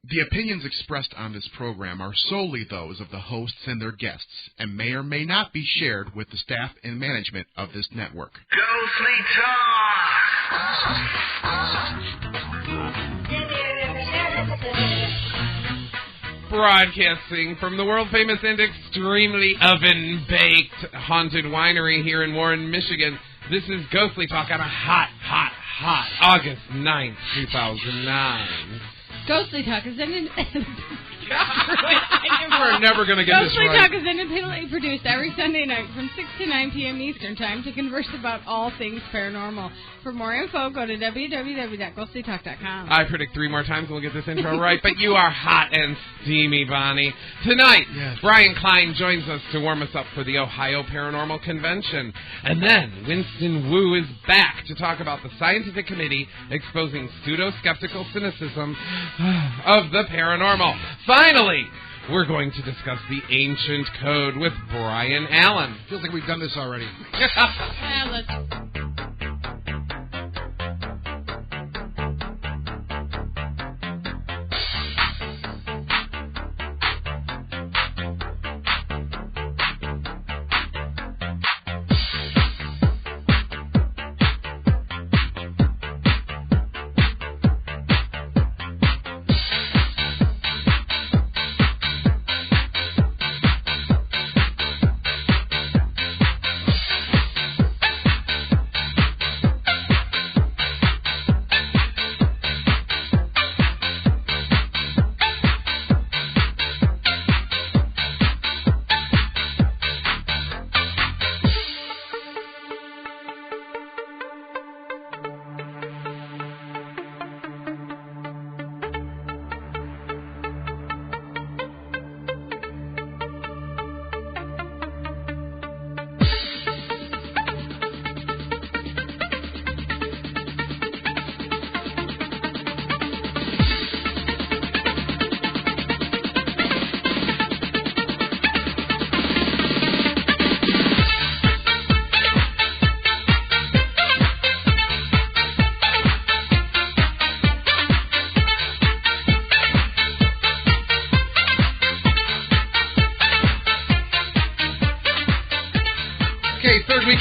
The opinions expressed on this program are solely those of the hosts and their guests, and may or may not be shared with the staff and management of this network. Ghostly Talk! Broadcasting from the world-famous and extremely oven-baked Haunted Winery here in Warren, Michigan, this is Ghostly Talk on a hot August 9th, 2009. Ghostly Talk is We're never going to get this right. Ghostly Talk is independently produced every Sunday night from 6 to 9 p.m. Eastern Time to converse about all things paranormal. For more info, go to www.ghostlytalk.com. I predict 3 more times we'll get this intro right, but you are hot and steamy, Bonnie. Tonight, yes. Brian Klein joins us to warm us up for the Ohio Paranormal Convention. And then Winston Wu is back to talk about the scientific committee exposing pseudo-skeptical cynicism of the paranormal. Finally, we're going to discuss the ancient code with Brian Allen. Feels like we've done this already.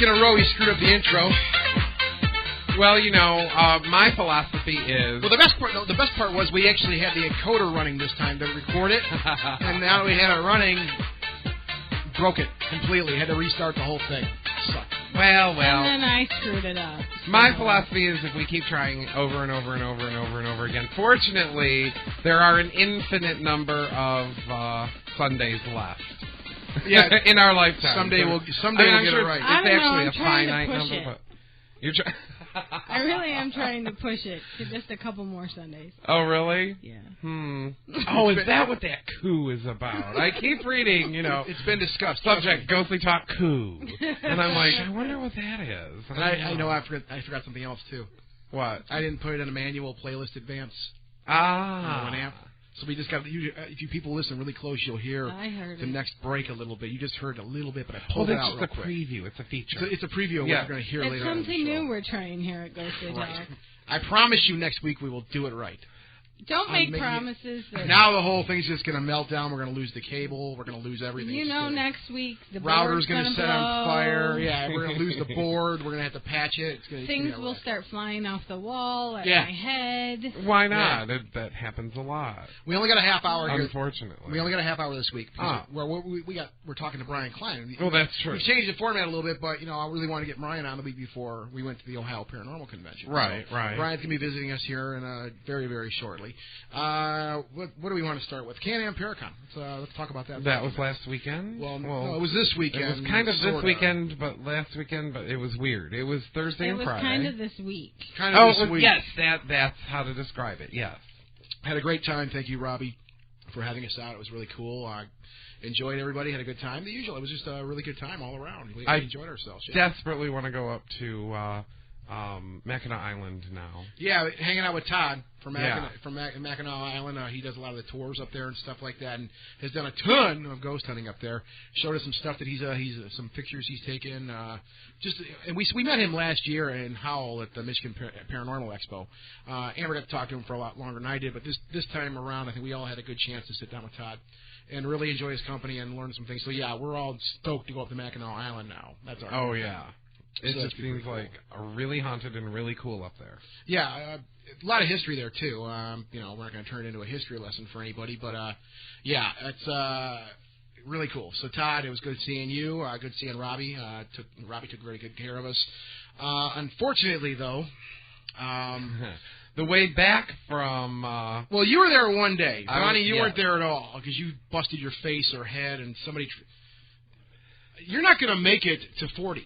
In a row, he screwed up the intro. Well, you know, my philosophy is... Well, the best part was we actually had the encoder running this time to record it, and now that we had it running, broke it completely. Had to restart the whole thing. Sucked. Well. And then I screwed it up. My philosophy is if we keep trying over and over again. Fortunately, there are an infinite number of Sundays left. Yeah, in our lifetime. Someday we'll get it right. It's actually a finite number. But you're I really am trying to push it to just a couple more Sundays. Oh, really? Yeah. Oh, is that what that coup is about? I keep reading, It's been discussed. Subject, Ghostly Talk coup. And I'm like, I wonder what that is. And I know I forgot something else, too. What? I didn't put it in a manual playlist advance. Ah. Amp. So we just got, if you people listen really close, you'll hear the next break a little bit. You just heard a little bit, but I pulled it out real quick. It's a preview. It's a feature. It's a preview of what you're going to hear later on. It's something new we're trying here at Ghostly Talk. I promise you next week we will do it right. Don't make promises. Now the whole thing's just going to melt down. We're going to lose the cable. We're going to lose everything. Next week the router's going to set on fire. Yeah, we're going to lose the board. We're going to have to patch it. Things will start flying off the wall at my head. Why not? Yeah. That happens a lot. We only got a half hour here. Unfortunately. We only got a half hour this week. We're talking to Brian Klein. Well, that's true. We changed the format a little bit, but, I really want to get Brian on the week before we went to the Ohio Paranormal Convention. Right. Brian's going to be visiting us here very, very shortly. What do we want to start with? Can-Am Paracon. Let's talk about that. That was last weekend? Well, no, it was this weekend. It was kind of this weekend, but last weekend, but it was weird. It was Thursday and Friday. It was kind of this week. This week. Yes, that's how to describe it, yes. Had a great time. Thank you, Robbie, for having us out. It was really cool. Enjoyed everybody. Had a good time. The usual. It was just a really good time all around. We enjoyed ourselves. Yeah. Desperately want to go up to Mackinac Island now. Yeah, hanging out with Todd from Mackinac Island. He does a lot of the tours up there and stuff like that, and has done a ton of ghost hunting up there. Showed us some stuff that he's some pictures he's taken. And we met him last year in Howell at the Michigan Paranormal Expo. Amber got to talk to him for a lot longer than I did, but this time around, I think we all had a good chance to sit down with Todd and really enjoy his company and learn some things. So yeah, we're all stoked to go up to Mackinac Island now. That's our Oh yeah. It just seems like really haunted and really cool up there. Yeah, a lot of history there too. We're not going to turn it into a history lesson for anybody, but yeah, it's really cool. So Todd, it was good seeing you. Good seeing Robbie. Robbie took very good care of us. Unfortunately, though, the way back from well, you were there one day, Bonnie. You weren't there at all because you busted your face or head, and somebody. You're not going to make it to 40.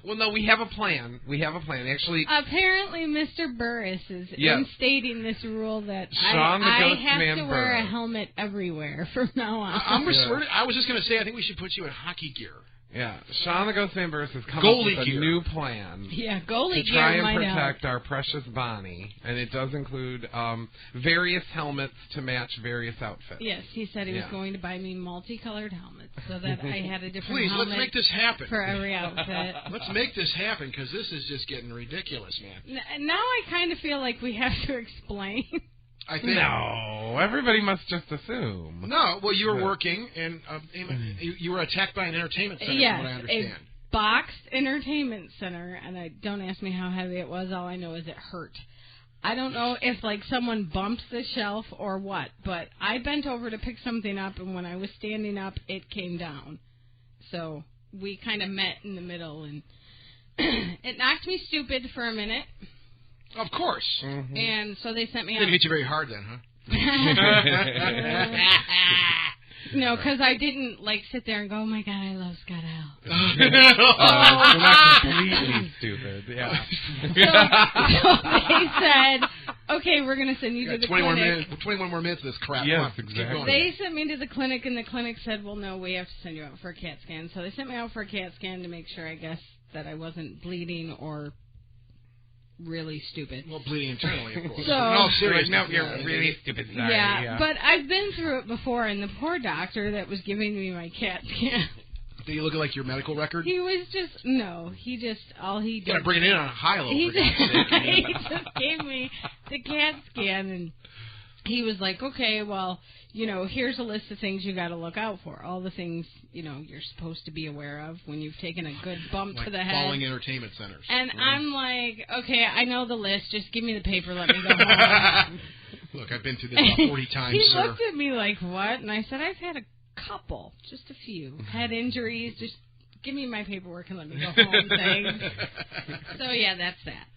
Well, no, we have a plan. Actually, apparently, Mr. Burris is instating this rule that I have to wear a helmet everywhere from now on. I was just going to say, I think we should put you in hockey gear. Yeah, Sean the Ghost Man Burris has come up with a new plan. Yeah, goalie to try and protect our precious Bonnie, and it does include various helmets to match various outfits. Yes, he said he was going to buy me multicolored helmets so that I had a different Please, helmet. let's make this happen. For every outfit. Let's make this happen because this is just getting ridiculous, man. Now I kind of feel like we have to explain. I think no, everybody must just assume. No, well, you were working, and you were attacked by an entertainment center, from what I understand. A boxed entertainment center, and don't ask me how heavy it was. All I know is it hurt. I don't know if, someone bumped the shelf or what, but I bent over to pick something up, and when I was standing up, it came down. So we kind of met in the middle, and it knocked me stupid for a minute. Of course. Mm-hmm. And so they sent me out. Didn't hit you very hard then, huh? No, because I didn't, sit there and go, oh, my God, I love Scott Al. We're not completely stupid, yeah. So they said, okay, we're going to send you to the clinic. 21 more minutes of this crap. Yes, exactly. They sent me to the clinic, and the clinic said, well, no, we have to send you out for a CAT scan. So they sent me out for a CAT scan to make sure, I guess, that I wasn't bleeding or really stupid. Well, bleeding internally, of course. So, no, seriously. No, you're really stupid. Sorry. Yeah, but I've been through it before, and the poor doctor that was giving me my CAT scan. Did you look at, your medical record? He was just, all he did. You gotta bring it in on a high level. He just gave me the CAT scan, and he was like, okay, well, here's a list of things you got to look out for. All the things, you're supposed to be aware of when you've taken a good bump to the head. Falling entertainment centers. And I'm like, okay, I know the list. Just give me the paper. Let me go home. Look, I've been through this about 40 times, he sir. looked at me like, what? And I said, I've had a couple, just a few. Head injuries. Just give me my paperwork and let me go home. Things. So, yeah, that's that.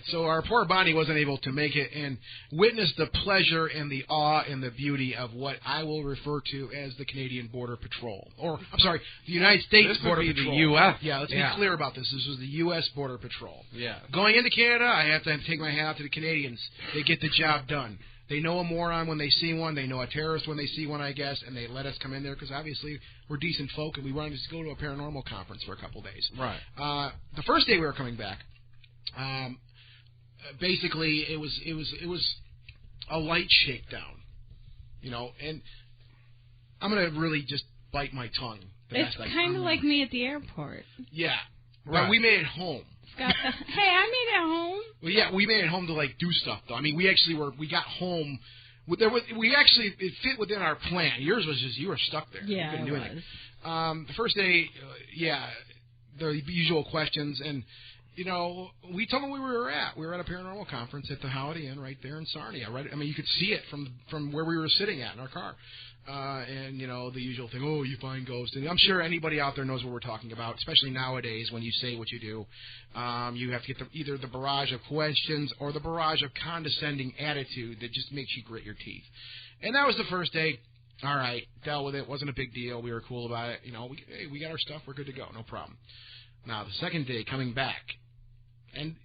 So our poor Bonnie wasn't able to make it and witness the pleasure and the awe and the beauty of what I will refer to as the Canadian Border Patrol. Or, I'm sorry, the United States Border Patrol. The U.S. Yeah, let's be clear about this. This was the U.S. Border Patrol. Yeah. Going into Canada, I have to take my hat out to the Canadians. They get the job done. They know a moron when they see one. They know a terrorist when they see one, I guess, and they let us come in there because obviously we're decent folk and we wanted to go to a paranormal conference for a couple days. Right. The first day we were coming back, basically, it was a light shakedown, and I'm going to really just bite my tongue. It's kind of like me at the airport. Yeah. Right. But we made it home. Hey, I made it home. Well, yeah, we made it home to, do stuff, though. I mean, we got home. It fit within our plan. Yours was just, you were stuck there. Yeah, you couldn't do anything. Was. The first day, the usual questions, and we told them where we were at. We were at a paranormal conference at the Holiday Inn right there in Sarnia. Right, I mean, you could see it from where we were sitting at in our car. And, the usual thing, oh, you find ghosts. And I'm sure anybody out there knows what we're talking about, especially nowadays when you say what you do. You have to get either the barrage of questions or the barrage of condescending attitude that just makes you grit your teeth. And that was the first day. All right, dealt with it. Wasn't a big deal. We were cool about it. We got our stuff. We're good to go. No problem. Now, the second day, coming back. And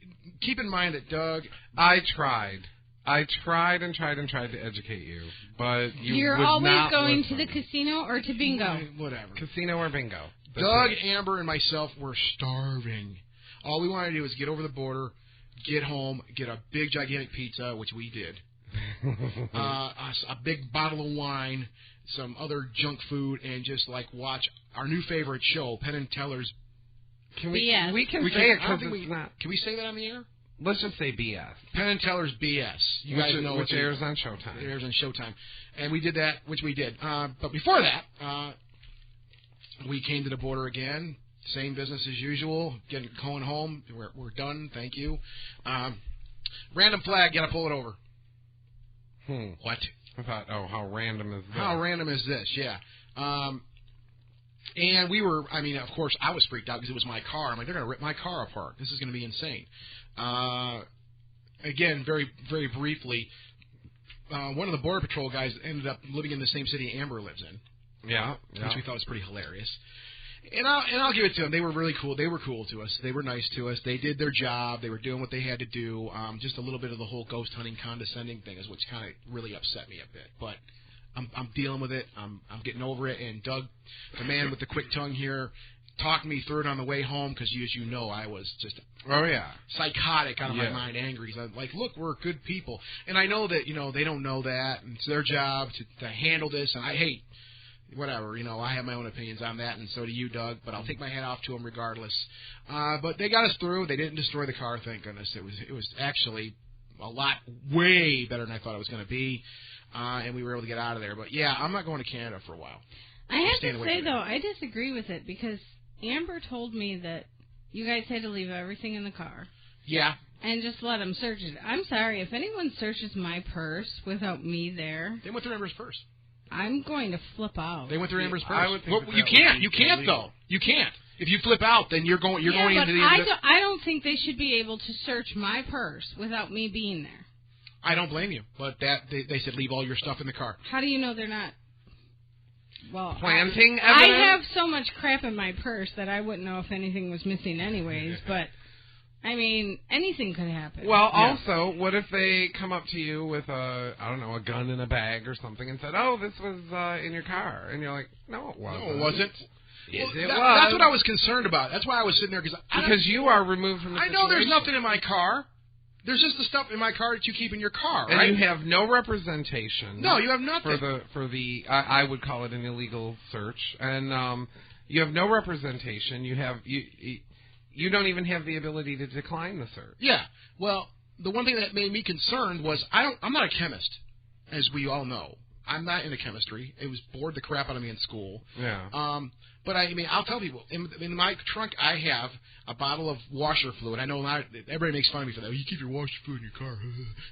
keep in mind that, Doug, I tried and tried to educate you, but you're always going to the casino or to bingo. Whatever. Casino or bingo. Doug, Amber, and myself were starving. All we wanted to do was get over the border, get home, get a big, gigantic pizza, which we did, a big bottle of wine, some other junk food, and just, like, watch our new favorite show, Penn and Teller's. Can we? BS. We can say it because it's not. Can we say that on the air? Let's just say BS. Penn and Teller's BS. You guys know which airs on Showtime. It airs on Showtime. And we did that, which we did. But before that, we came to the border again. Same business as usual. Going home. We're done. Thank you. Random flag. Got to pull it over. What? I thought, how random is this? How random is this? Yeah. And we were, of course, I was freaked out because it was my car. I'm like, they're going to rip my car apart. This is going to be insane. Again, very, very briefly, one of the Border Patrol guys ended up living in the same city Amber lives in. Yeah. Which we thought was pretty hilarious. And I'll give it to them. They were really cool. They were cool to us. They were nice to us. They did their job. They were doing what they had to do. Just a little bit of the whole ghost hunting condescending thing is what's kind of really upset me a bit. But I'm dealing with it. I'm getting over it. And Doug, the man with the quick tongue here, talked me through it on the way home because, as you know, I was just psychotic out of my mind, angry. So I'm like, look, we're good people. And I know that, they don't know that. And it's their job to handle this. And I hate whatever, I have my own opinions on that, and so do you, Doug, but I'll take my hat off to them regardless. But they got us through. They didn't destroy the car, thank goodness. It was actually a lot, way better than I thought it was going to be, and we were able to get out of there. But, yeah, I'm not going to Canada for a while. I have to say, though, I disagree with it, because Amber told me that you guys had to leave everything in the car. Yeah. And just let them search it. I'm sorry, if anyone searches my purse without me there... They went through Amber's purse. I'm going to flip out. They went through Amber's purse. I would think you can't. You can't, though. You can't. If you flip out, then you're going into the... I don't think they should be able to search my purse without me being there. I don't blame you, but they said leave all your stuff in the car. How do you know they're not... Well, planting evidence? I have so much crap in my purse that I wouldn't know if anything was missing anyways, but... anything could happen. Well, also, what if they come up to you with a gun in a bag or something and said, this was in your car. And you're like, no, it wasn't. No, it wasn't. Yes, it was. was. That's what I was concerned about. That's why I was sitting there. Because you are removed from the situation. I know there's nothing in my car. There's just the stuff in my car that you keep in your car, right? And you have no representation. No, you have nothing. For the I would call it an illegal search. And you have no representation. You don't even have the ability to decline the search. Yeah. Well, the one thing that made me concerned was I'm not a chemist, as we all know. I'm not into chemistry. It was bored the crap out of me in school. Yeah. But I'll tell people, in my trunk, I have a bottle of washer fluid. I know everybody makes fun of me for that. You keep your washer fluid in your car.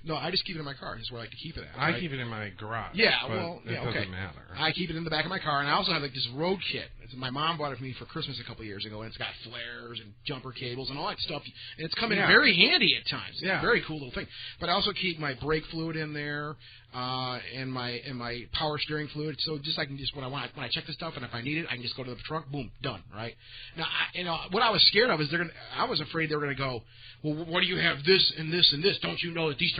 No, I just keep it in my car. That's where I like to keep it at. Right? I keep it in my garage. Yeah, it doesn't matter. I keep it in the back of my car, and I also have this road kit. My mom bought it for me for Christmas a couple of years ago, and it's got flares and jumper cables and all that stuff. And it's come in very handy at times. It's a very cool little thing. But I also keep my brake fluid in there, and my power steering fluid. So when I check the stuff, and if I need it, I can just go to the trunk, boom, done. Right now, what I was scared of is I was afraid they were going to go, well, what do you have this and this and this? Don't you know that these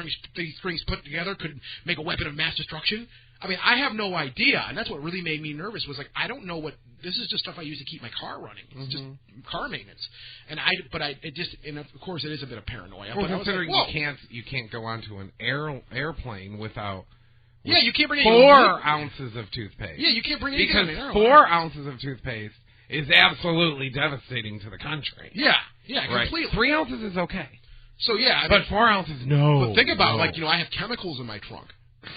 strings put together could make a weapon of mass destruction? I have no idea, and that's what really made me nervous. Was like, I don't know what this is. Just stuff I use to keep my car running. It's just car maintenance, and of course, it is a bit of paranoia. Well, but considering you can't go onto an airplane without. You can't bring 4 ounces of toothpaste. Yeah, you can't bring anything because in there. 4 ounces of toothpaste is absolutely devastating to the country. Yeah, completely. Right. 3 ounces is okay. So but 4 ounces, no. But think about I have chemicals in my trunk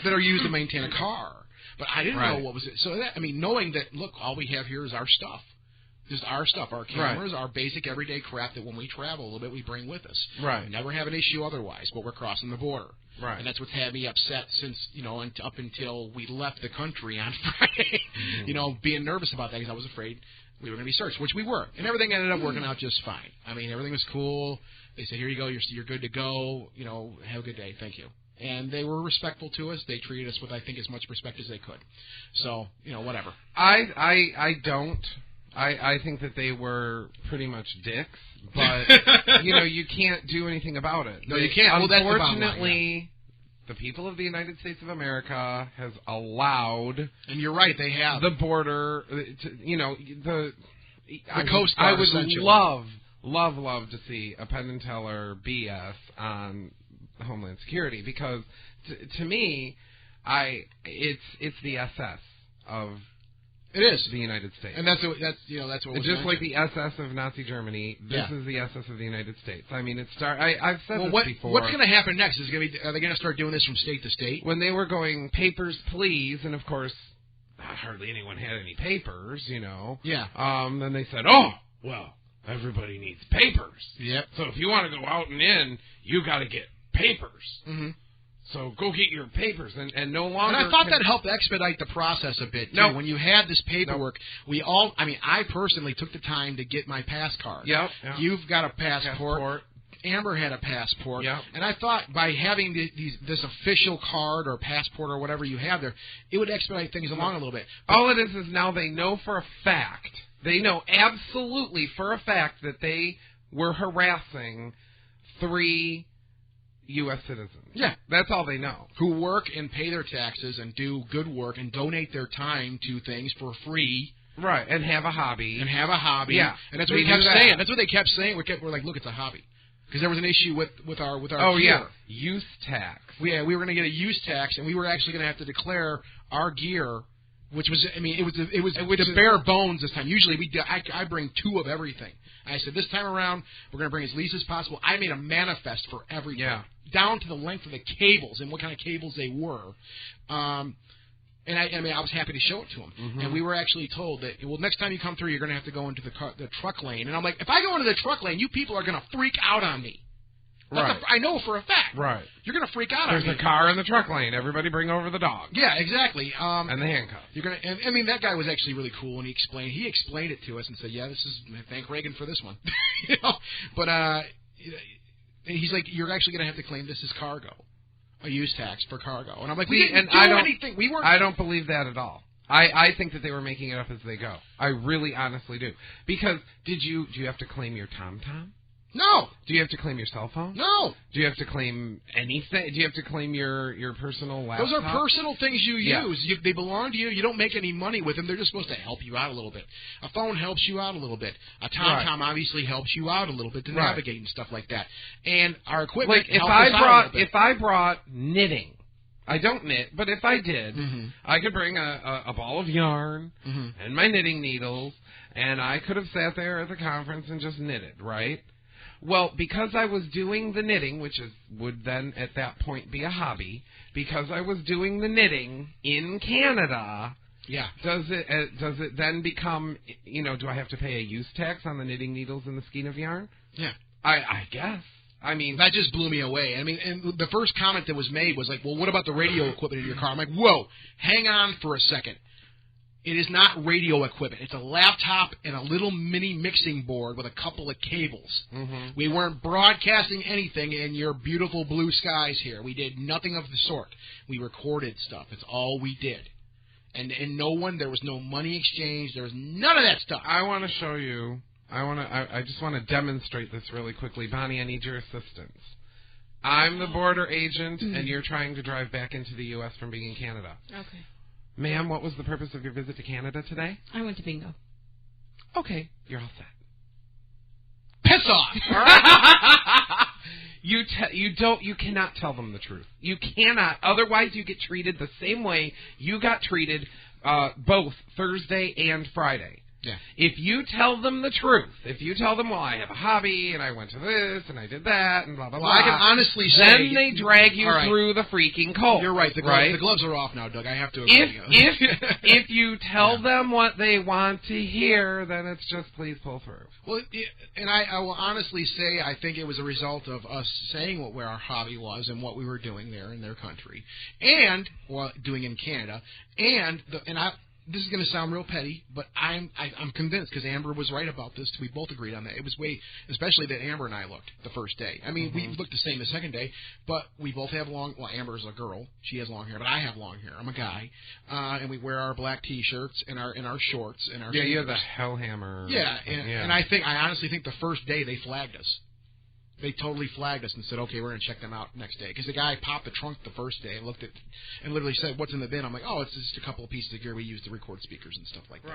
that are used to maintain a car. But I didn't know what was it. So knowing that, look, all we have here is our stuff. Just our stuff, our cameras, our basic everyday crap that when we travel a little bit we bring with us. Right. We never have an issue otherwise, but we're crossing the border. Right. And that's what's had me upset since, up until we left the country on Friday. Being nervous about that because I was afraid we were going to be searched, which we were. And everything ended up working out just fine. Everything was cool. They said, here you go, you're good to go. Have a good day. Thank you. And they were respectful to us. They treated us with, I think, as much respect as they could. So, whatever. I don't. I think that they were pretty much dicks, but, you can't do anything about it. No, you can't. Unfortunately, the people of the United States of America has allowed... And you're right, they have. ...the border, the coast guard, I would love to see a Penn and Teller BS on Homeland Security because to me, it's the SS of it is the United States, and that's what was just like the SS of Nazi Germany. This is the SS of the United States. I mean, I've said this before. What's going to happen next? Are they going to start doing this from state to state? When they were going papers, please, and of course, hardly anyone had any papers, Yeah. Then they said, oh, well, everybody needs papers. Yep. So if you want to go out and in, you got to get papers. Mm-hmm. So go get your papers, and no longer. And I thought that helped expedite the process a bit, too. No. When you had this paperwork, I personally took the time to get my pass card. Yep. You've got a passport. Amber had a passport. Yep. And I thought by having this official card or passport or whatever you have there, it would expedite things along a little bit. All it is now they know for a fact, they know absolutely for a fact that they were harassing 3 U.S. citizens. Yeah. That's all they know. Who work and pay their taxes and do good work and donate their time to things for free. Right, and have a hobby. Yeah. And that's what they kept saying. That's what they kept saying. We're like, look, it's a hobby. Because there was an issue with our gear. Yeah. Use tax. We were going to get a use tax, and we were actually going to have to declare our gear, which was, it was the bare bones this time. Usually I bring 2 of everything. I said, this time around, we're going to bring as least as possible. I made a manifest for everything. Yeah. Down to the length of the cables and what kind of cables they were. And I was happy to show it to them. Mm-hmm. And we were actually told that, well, next time you come through, you're going to have to go into the truck lane. And I'm like, if I go into the truck lane, you people are going to freak out on me. Right. I know for a fact. Right. You're going to freak out on me. There's a car in the truck lane. Everybody bring over the dog. Yeah, exactly. And the handcuffs. And that guy was actually really cool, and he explained it to us and said, yeah, thank Reagan for this one. But he's like, you're actually going to have to claim this as cargo. A use tax for cargo. And I'm like, we didn't do anything. We weren't. I don't believe that at all. I think that they were making it up as they go. I really honestly do. Because do you have to claim your TomTom? No. Do you have to claim your cell phone? No. Do you have to claim anything? Do you have to claim your personal laptop? Those are personal things you use. They belong to you. You don't make any money with them. They're just supposed to help you out a little bit. A phone helps you out a little bit. A TomTom obviously helps you out a little bit to navigate and stuff like that. And our equipment helps us out a little bit. If I brought knitting, I don't knit, but if I did, I could bring a ball of yarn and my knitting needles, and I could have sat there at the conference and just knitted, right? Well, because I was doing the knitting, which would then at that point be a hobby, because I was doing the knitting in Canada, does it then become, do I have to pay a use tax on the knitting needles and the skein of yarn? Yeah. I guess. I mean, that just blew me away. I mean, and the first comment that was made was like, well, what about the radio equipment in your car? I'm like, whoa, hang on for a second. It is not radio equipment. It's a laptop and a little mini mixing board with a couple of cables. Mm-hmm. We weren't broadcasting anything in your beautiful blue skies here. We did nothing of the sort. We recorded stuff. It's all we did. And there was no money exchange. There was none of that stuff. I want to show you. I just want to demonstrate this really quickly. Bonnie, I need your assistance. I'm the border agent, and you're trying to drive back into the U.S. from being in Canada. Okay. Ma'am, what was the purpose of your visit to Canada today? I went to bingo. Okay, you're all set. Piss off! All right? You cannot tell them the truth. You cannot. Otherwise, you get treated the same way you got treated both Thursday and Friday. Yeah. If you tell them the truth, if you tell them, well, I have a hobby, and I went to this, and I did that, and blah, blah, blah. I can honestly say... Then they drag you through the freaking cold. You're right. The gloves are off now, Doug. I have to agree. If you tell them what they want to hear, then it's just please pull through. Well, and I will honestly say I think it was a result of us saying where our hobby was and what we were doing there in their country, and doing in Canada, this is going to sound real petty, but I'm convinced because Amber was right about this. We both agreed on that. It was especially that Amber and I looked the first day. I mean, we looked the same the second day, but we both have Amber's a girl. She has long hair, but I have long hair. I'm a guy. And we wear our black T-shirts and our shorts and our you have the Hellhammer. Yeah, and I honestly think the first day they flagged us. They totally flagged us and said, okay, we're going to check them out next day. Because the guy popped the trunk the first day and looked at and literally said, what's in the bin? I'm like, oh, it's just a couple of pieces of gear we use to record speakers and stuff like that.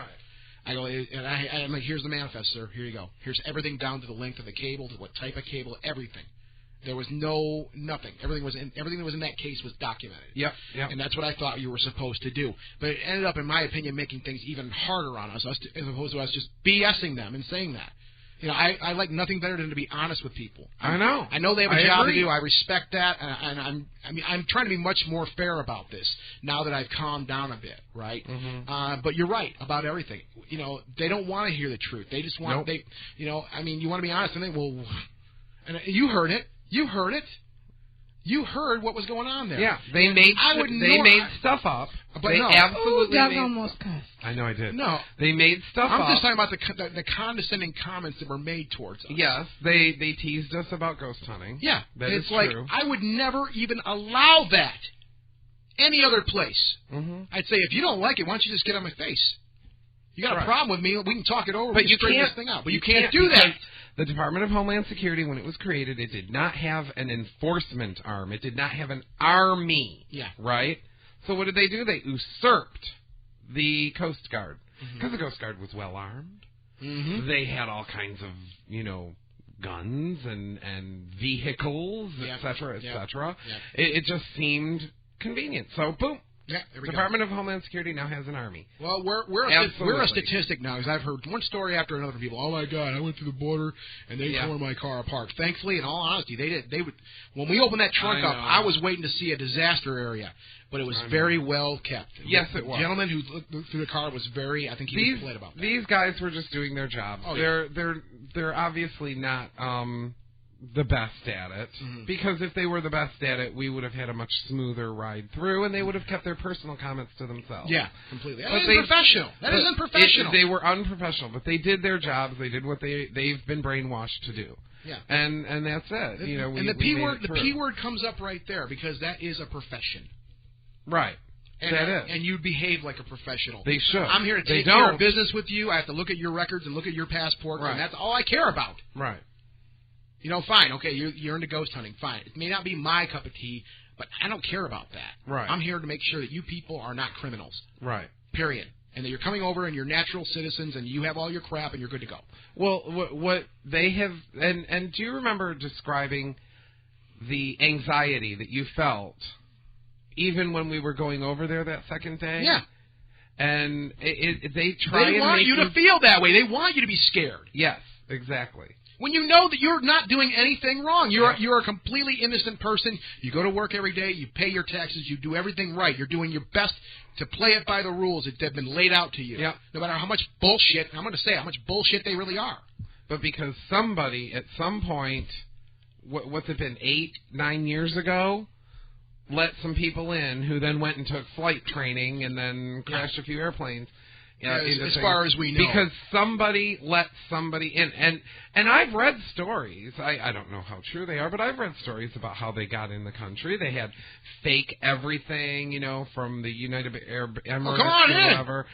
I go, and I'm like, here's the manifest, sir. Here you go. Here's everything down to the length of the cable, to what type of cable, everything. There was nothing. Everything that was in that case was documented. Yep. And that's what I thought you were supposed to do. But it ended up, in my opinion, making things even harder on us as opposed to us just BSing them and saying that. You know, I like nothing better than to be honest with people. I know. I know they have a job agree. to do. I respect that, and I'm trying to be much more fair about this now that I've calmed down a bit, right? Mm-hmm. But you're right about everything. You know, they don't want to hear the truth. They just want you want to be honest, and and you heard it. You heard it. You heard what was going on there. Yeah, they made stuff up. But they no. absolutely Doug made almost cussed. I know I did. No. They made stuff up. I'm just talking about the condescending comments that were made towards us. Yes, they teased us about ghost hunting. Yeah. That is it's like, true. I would never even allow that any other place. Mm-hmm. I'd say, if you don't like it, why don't you just get on my face? You got a problem with me, we can talk it over, but we can straighten this thing out. But you can't do that. The Department of Homeland Security, when it was created, it did not have an enforcement arm. It did not have an army. Yeah. Right? So what did they do? They usurped the Coast Guard. Because the Coast Guard was well armed. Mm-hmm. They had all kinds of, guns and vehicles, et cetera, et cetera. Yeah. It just seemed convenient. So, boom. Yeah, Department of Homeland Security now has an army. Well, we're a statistic now, because I've heard one story after another from people. Oh my God, I went through the border and they tore my car apart. Thankfully, in all honesty, they would. When we opened that trunk up, I was waiting to see a disaster area, but it was very well kept. Yes, it was. The gentleman who looked through the car was very. I think he was polite about that. These guys were just doing their job. Oh, they're obviously not the best at it, because if they were the best at it, we would have had a much smoother ride through, and they would have kept their personal comments to themselves. Yeah, completely. That isn't professional. That isn't professional. They were unprofessional, but they did their jobs. They did what they've been brainwashed to do. Yeah, and that's it. And the P word comes up right there, because that is a profession. Right. And you behave like a professional. They should. I'm here to take care of business with you. I have to look at your records and look at your passport, and that's all I care about. Right. Fine, okay, you're into ghost hunting, fine. It may not be my cup of tea, but I don't care about that. Right. I'm here to make sure that you people are not criminals. Right. Period. And that you're coming over and you're natural citizens and you have all your crap and you're good to go. Well, what they have, and do you remember describing the anxiety that you felt even when we were going over there that second day? Yeah. And they want you to feel that way. They want you to be scared. Yes, exactly. When you know that you're not doing anything wrong. You're a completely innocent person. You go to work every day. You pay your taxes. You do everything right. You're doing your best to play it by the rules that have been laid out to you. Yep. No matter how much bullshit, I'm going to say how much bullshit they really are. But because somebody at some point, what's it been, 8-9 years ago, let some people in who then went and took flight training and then crashed a few airplanes. As far as we know. Because somebody let somebody in. And I've read stories. I don't know how true they are, but I've read stories about how they got in the country. They had fake everything, from the United Arab Emirates or whatever.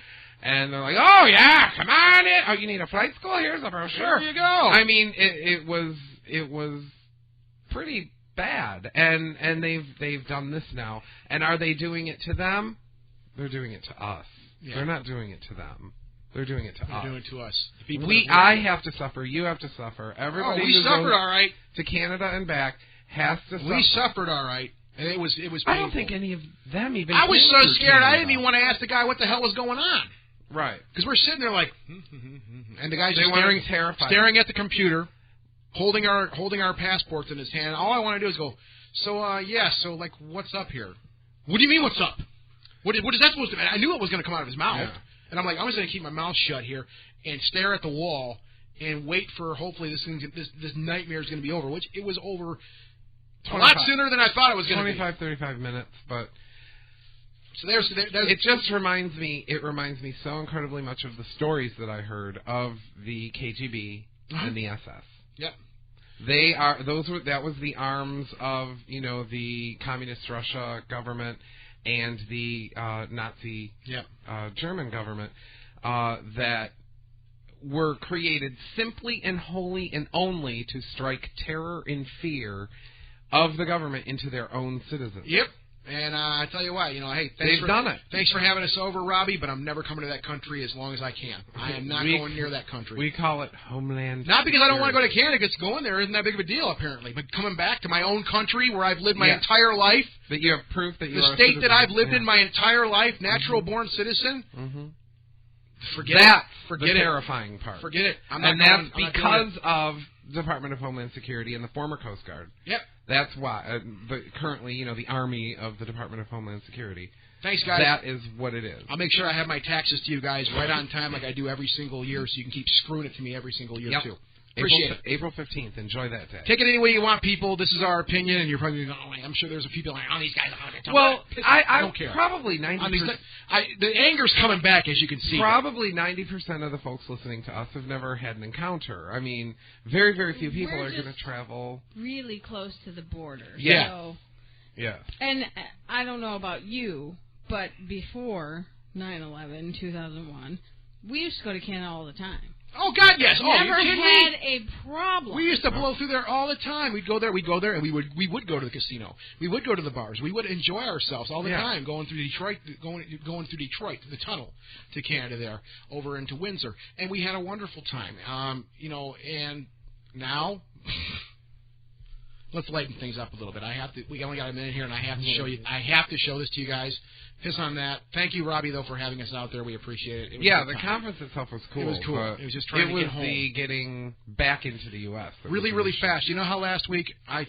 And they're like, oh, yeah, come on in. Oh, you need a flight school? Here's a brochure. There you go. I mean, it was pretty bad. And they've done this now. And are they doing it to them? They're doing it to us. Yeah. They're not doing it to them. They're doing it to us. They're doing it to us. I have to suffer. You have to suffer. Everybody we suffered all right. To Canada and back has to suffer. We suffered all right. And it was painful. I don't think any of them even. I was so scared. I didn't even want to ask the guy what the hell was going on. Right. Because we're sitting there like, and the guy's just staring at the computer, holding our passports in his hand. All I want to do is go, so like, what's up here? What do you mean, what's up? What is that supposed to mean? I knew it was going to come out of his mouth. Yeah. And I'm like, I'm just going to keep my mouth shut here and stare at the wall and wait for hopefully this nightmare is going to be over, which it was over a lot sooner than I thought it was going to be. 35 minutes, but... So there's it just reminds me so incredibly much of the stories that I heard of the KGB and the SS. Yep. That was the arms of, the communist Russia government and the Nazi German government that were created simply and wholly and only to strike terror and fear of the government into their own citizens. Yep. And I tell you what, hey, They've done it. Thanks for having us over, Robbie, but I'm never coming to that country as long as I can. I am not going near that country. We call it Homeland Not because I don't want to go to Canada, because going there isn't that big of a deal, apparently. But coming back to my own country where I've lived my entire life. That you have proof that you're the state that I've lived in my entire life, natural-born citizen. Mm-hmm. Forget the terrifying part. Forget it. That's because of Department of Homeland Security and the former Coast Guard. Yep. That's why. Currently, the Army of the Department of Homeland Security. Thanks, guys. That is what it is. I'll make sure I have my taxes to you guys right on time like I do every single year, so you can keep screwing it to me every single year, too. Appreciate it. April 15th. Enjoy that day. Take it any way you want, people. This is our opinion, and you're probably going, I'm sure there's a few people like, these guys are well, I don't care. Probably 90%. The anger's coming back, as you can see. Probably 90% of the folks listening to us have never had an encounter. I mean, very, very few people are going to travel. Really close to the border. Yeah. So, yeah. And I don't know about you, but before 9/11, 2001, we used to go to Canada all the time. Oh, God, yes. Never had a problem. We used to blow through there all the time. We'd go there, and we would go to the casino. We would go to the bars. We would enjoy ourselves all the time, going through Detroit, going through Detroit, the tunnel to Canada there, over into Windsor. And we had a wonderful time. And now... Let's lighten things up a little bit. We only got a minute here, and I have to show this to you guys. Piss on that. Thank you, Robbie, though, for having us out there. We appreciate it. The conference itself was cool. It was cool. It was just trying to get home. It was getting back into the U.S. Really, really fast. You know how last week I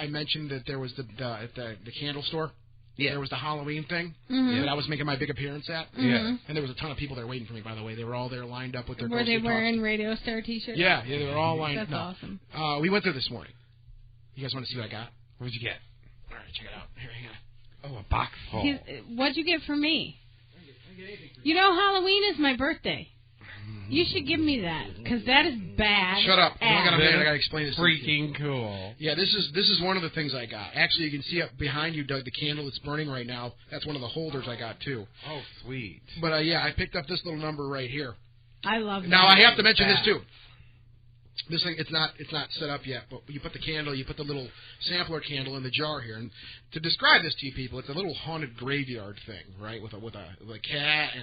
mentioned that there was at the candle store? Yeah. There was the Halloween thing that I was making my big appearance at. Mm-hmm. Yeah. And there was a ton of people there waiting for me, by the way. They were all there lined up with their Were they wearing Radio Star T-shirts? Yeah, they were all lined up. That's awesome. We went there this morning. You guys want to see what I got? What did you get? All right, check it out. Here, hang on. Oh, a box full. What'd you get for me? You know, Halloween is my birthday. You should give me that, because that is bad. Shut up. I got to explain this. Freaking cool. Yeah, this is one of the things I got. Actually, you can see up behind you, Doug, the candle that's burning right now. That's one of the holders I got, too. Oh, sweet. But, I picked up this little number right here. I love that. Now, I have to mention this, too. This thing, it's not set up yet, but you put the little sampler candle in the jar here, and to describe this to you people, it's a little haunted graveyard thing, right? With a cat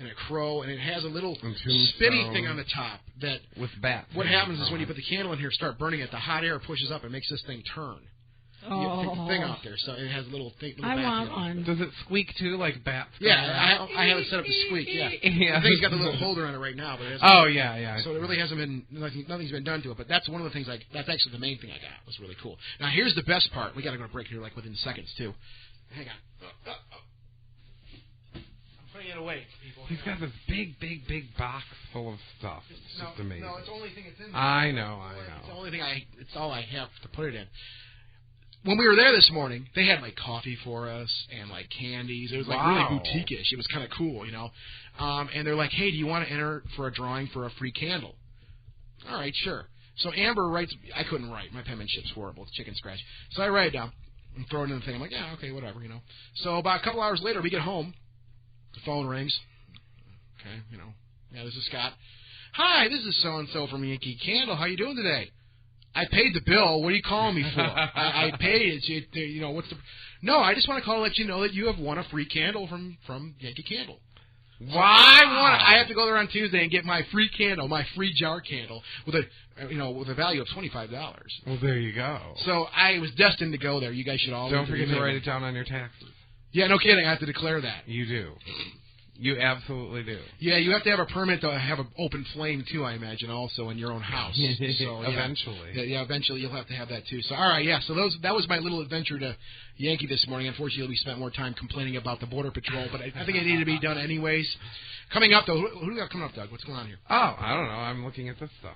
and a crow, and it has a little spinny thing on the top that with bats. What happens is when you put the candle in here, start burning it, the hot air pushes up and makes this thing turn. Oh. You get the thing out there, so it has a little thing. I want one. Does it squeak too, like bats? Yeah, I have it set up to squeak. Yeah, the thing's got the little holder on it right now, but it yeah. So it really hasn't been nothing's been done to it. But that's one of the things. That's actually the main thing I got. It was really cool. Now here's the best part. We got to go to break here like within seconds too. Hang on. I'm putting it away, people. He's got this big box full of stuff. It's just amazing. No, it's the only thing that's in there. I know. It's the only thing it's all I have to put it in. When we were there this morning, they had like coffee for us and like candies. It was like really boutique-ish. It was kind of cool, and they're like, "Hey, do you want to enter for a drawing for a free candle?" All right, sure. So Amber writes. I couldn't write. My penmanship's horrible. It's chicken scratch. So I write it down and throw it in the thing. I'm like, yeah, okay, whatever, So about a couple hours later, we get home. The phone rings. Okay, yeah, this is Scott. Hi, this is so and so from Yankee Candle. How you doing today? I paid the bill. What are you calling me for? I paid it. What's the? No, I just want to call and let you know that you have won a free candle from Yankee Candle. Wow! I have to go there on Tuesday and get my free candle, my free jar candle with a value of $25. Well, there you go. So I was destined to go there. You guys should all don't forget to write it down on your taxes. Yeah, no kidding. I have to declare that. You do. You absolutely do. Yeah, you have to have a permit to have an open flame, too, I imagine, also in your own house. So, eventually. Yeah, eventually you'll have to have that, too. So, all right, yeah, so that was my little adventure to Yankee this morning. Unfortunately, we spent more time complaining about the Border Patrol, but I think it needed to be done anyways. Coming up, though, who do we got coming up, Doug? What's going on here? Oh, I don't know. I'm looking at this stuff.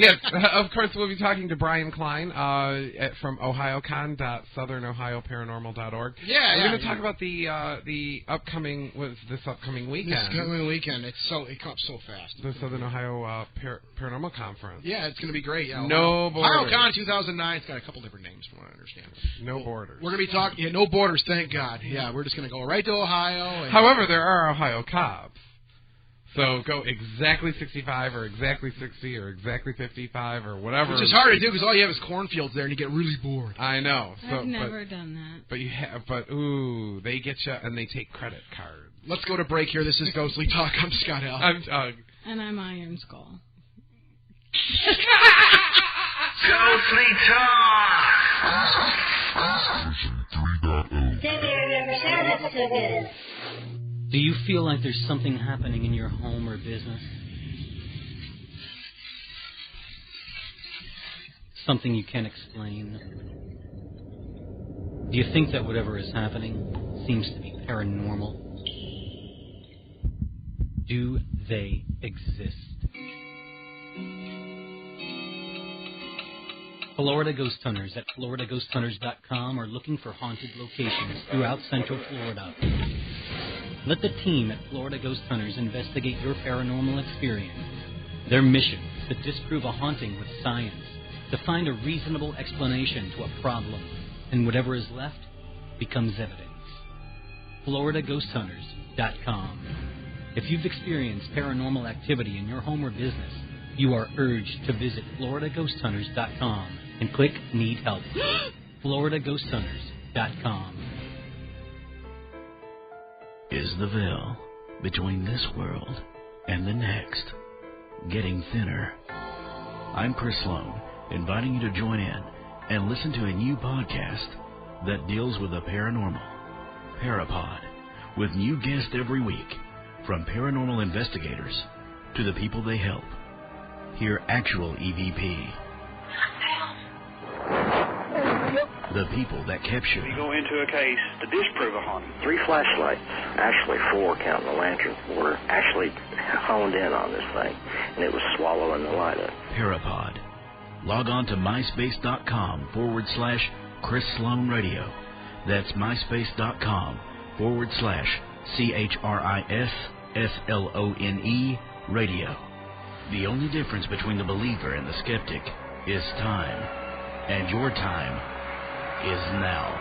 Yes, of course, we'll be talking to Brian Klein from OhioCon.SouthernOhioParanormal.org. Yeah, we're going to talk about the upcoming weekend. This coming weekend, it comes so fast. The Southern Ohio Paranormal Conference. Yeah, it's going to be great. Yeah, no borders. OhioCon 2009. It's got a couple different names, from what I understand. No borders. We're going to be talking. Yeah, no borders. Thank God. Yeah, we're just going to go right to Ohio. However, there are Ohio cops So go exactly 65 or exactly 60 or exactly 55 or whatever. Which is hard to do because all you have is cornfields there and you get really bored. I know. I've never done that. But you have. But ooh, they get you and they take credit cards. Let's go to break here. This is Ghostly Talk. I'm Scott L. I'm Doug. And I'm Iron Skull. Ghostly Talk. Never sounded so good. Do you feel like there's something happening in your home or business? Something you can't explain? Do you think that whatever is happening seems to be paranormal? Do they exist? Florida Ghost Hunters at FloridaGhostHunters.com are looking for haunted locations throughout Central Florida. Let the team at Florida Ghost Hunters investigate your paranormal experience. Their mission is to disprove a haunting with science, to find a reasonable explanation to a problem, and whatever is left becomes evidence. FloridaGhostHunters.com. If you've experienced paranormal activity in your home or business, you are urged to visit FloridaGhostHunters.com and click Need Help. FloridaGhostHunters.com. Is the veil between this world and the next getting thinner? I'm Chris Sloan, inviting you to join in and listen to a new podcast that deals with the paranormal, Parapod, with new guests every week, from paranormal investigators to the people they help. Hear actual EVP, the people that capture We go into a case to disprove a haunting. 3 flashlights, actually 4 counting the lantern, were actually honed in on this thing, and it was swallowing the light up. Parapod. Log on to myspace.com/Chris Sloan Radio. That's myspace.com/ChrisSlone Radio. The only difference between the believer and the skeptic is time, and your time is now.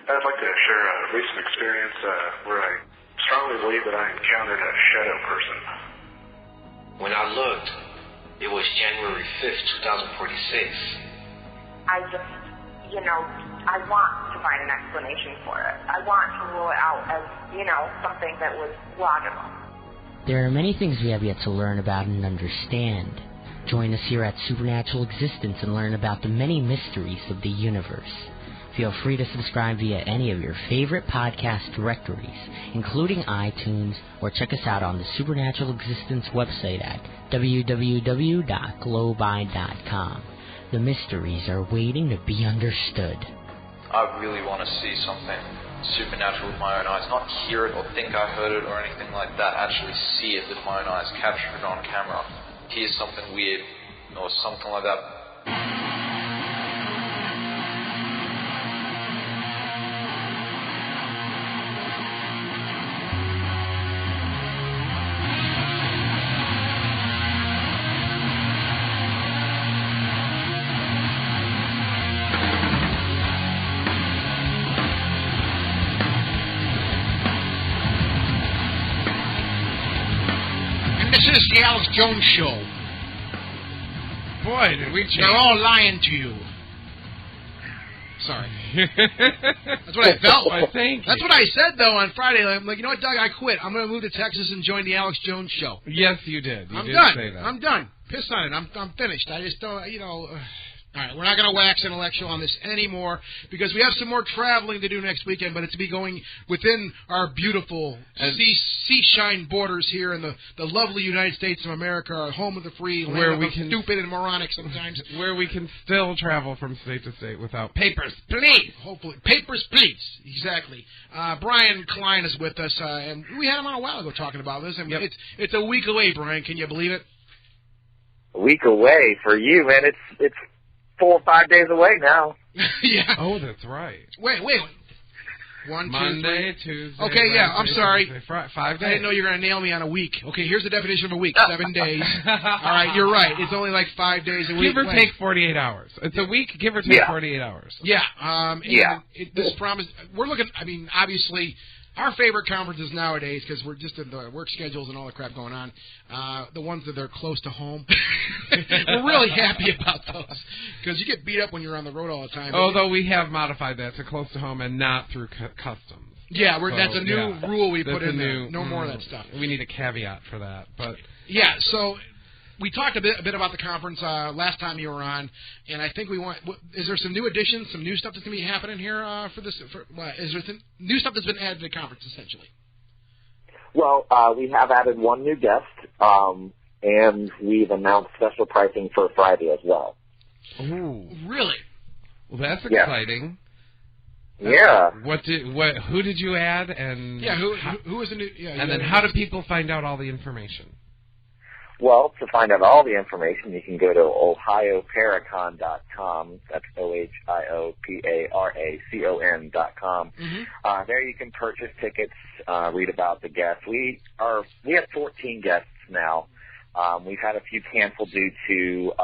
I'd like to share a recent experience where I strongly believe that I encountered a shadow person. When I looked, it was January 5th, 2046. I just, I want to find an explanation for it. I want to rule it out as, something that was logical. There are many things we have yet to learn about and understand. Join us here at Supernatural Existence and learn about the many mysteries of the universe. Feel free to subscribe via any of your favorite podcast directories, including iTunes, or check us out on the Supernatural Existence website at www.globi.com. The mysteries are waiting to be understood. I really want to see something supernatural with my own eyes, not hear it or think I heard it or anything like that, actually see it with my own eyes, capture it on camera, hear something weird or something like that. This is the Alex Jones Show. Boy, did we change. They're all lying to you. Sorry. That's what I felt. That's what I said, though, on Friday. I'm like, you know what, Doug? I quit. I'm going to move to Texas and join the Alex Jones Show. Yes, you did. I'm done. I'm done. Piss on it. I'm finished. I just don't, All right, we're not going to wax intellectual on this anymore because we have some more traveling to do next weekend, but it's to be going within our beautiful sea-shine borders here in the lovely United States of America, our home of the free, land of stupid and moronic sometimes. Where we can still travel from state to state without papers, please. Hopefully. Papers, please. Exactly. Brian Klein is with us, and we had him on a while ago talking about this. I mean, it's a week away, Brian. Can you believe it? A week away for you, man. It's 4 or 5 days away now. Yeah. Oh, that's right. Wait. Monday, Tuesday. Okay, Wednesday, yeah, I'm sorry. Thursday, 5 days. I didn't know you were going to nail me on a week. Okay, here's the definition of a week. 7 days. All right, you're right. It's only like 5 days a week. Give or take 48 hours. It's a week, give or take 48 hours. Yeah. This promise, we're looking, obviously, our favorite conferences nowadays, because we're just in the work schedules and all the crap going on, the ones that are close to home, we're really happy about those, because you get beat up when you're on the road all the time. Although we have modified that to close to home and not through customs. Yeah, that's a new rule we put in there. No more of that stuff. We need a caveat for that. But yeah, so we talked a bit about the conference last time you were on, and I think we want. Is there some new additions, some new stuff that's going to be happening here for this? Is there some new stuff that's been added to the conference essentially? Well, we have added one new guest, and we've announced special pricing for Friday as well. Ooh, really? Well, that's exciting. Yeah. Who did you add? And who is the new? Yeah, and then how do people find out all the information? Well, to find out all the information, you can go to ohioparacon.com. That's OhioParacon.com. Mm-hmm. There you can purchase tickets, read about the guests. We have 14 guests now. We've had a few canceled due to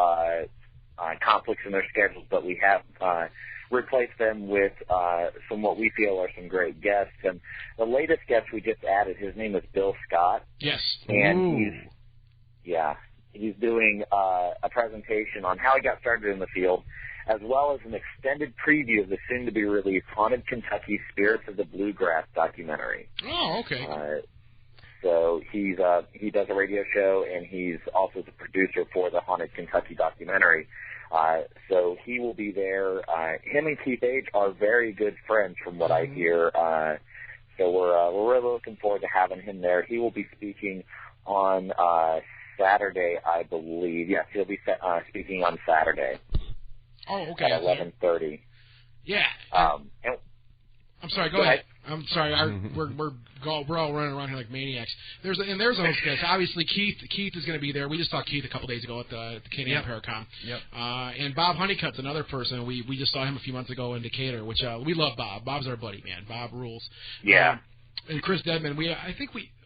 conflicts in their schedules, but we have replaced them with some what we feel are some great guests. And the latest guest we just added, his name is Bill Scott. Yes. And he's doing a presentation on how he got started in the field, as well as an extended preview of the soon-to-be-released Haunted Kentucky Spirits of the Bluegrass documentary. Oh, okay. So he does a radio show, and he's also the producer for the Haunted Kentucky documentary. So he will be there. Him and Keith Age are very good friends, from what I hear. So we're really looking forward to having him there. He will be speaking on Saturday, I believe. Yes, he'll be speaking on Saturday. Oh, okay. At 11:30. Yeah. I'm sorry. Go ahead. I'm sorry. We're all running around here like maniacs. There's a host guest. Obviously, Keith is going to be there. We just saw Keith a couple days ago at the Canadian Paracon. Yep. And Bob Honeycutt's another person. We just saw him a few months ago in Decatur, which we love Bob. Bob's our buddy, man. Bob rules. Yeah. And Chris Dedman.